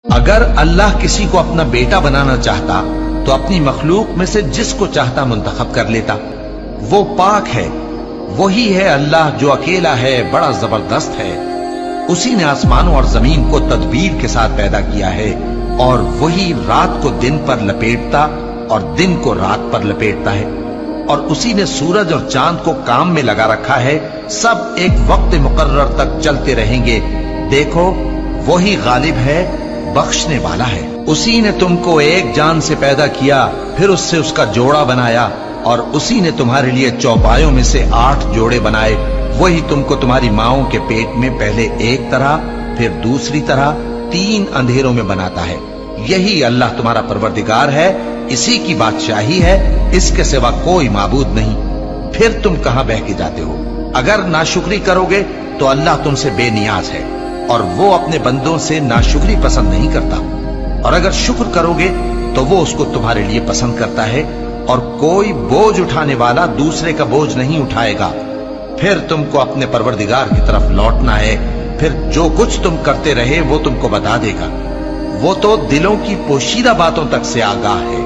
اگر اللہ کسی کو اپنا بیٹا بنانا چاہتا تو اپنی مخلوق میں سے جس کو چاہتا منتخب کر لیتا۔ وہ پاک ہے، وہی ہے اللہ جو اکیلا ہے، بڑا زبردست ہے۔ اسی نے آسمانوں اور زمین کو تدبیر کے ساتھ پیدا کیا ہے، اور وہی رات کو دن پر لپیٹتا اور دن کو رات پر لپیٹتا ہے، اور اسی نے سورج اور چاند کو کام میں لگا رکھا ہے، سب ایک وقت مقرر تک چلتے رہیں گے۔ دیکھو وہی غالب ہے، بخشنے والا ہے۔ اسی نے تم کو ایک جان سے پیدا کیا، پھر اس سے اس کا جوڑا بنایا، اور اسی نے تمہارے لیے چوپایوں میں سے 8 جوڑے بنائے۔ وہی تم کو تمہاری ماؤں کے پیٹ میں پہلے ایک طرح پھر دوسری طرح 3 اندھیروں میں بناتا ہے۔ یہی اللہ تمہارا پروردگار ہے، اسی کی بادشاہی ہے، اس کے سوا کوئی معبود نہیں۔ پھر تم کہاں بہہ کے جاتے ہو؟ اگر ناشکری کرو گے تو اللہ تم سے بے نیاز ہے، اور وہ اپنے بندوں سے ناشکری پسند نہیں کرتا، اور اگر شکر کرو گے تو وہ اس کو تمہارے لیے پسند کرتا ہے، اور کوئی بوجھ اٹھانے والا دوسرے کا بوجھ نہیں اٹھائے گا۔ پھر تم کو اپنے پروردگار کی طرف لوٹنا ہے، پھر جو کچھ تم کرتے رہے وہ تم کو بتا دے گا۔ وہ تو دلوں کی پوشیدہ باتوں تک سے آگاہ ہے۔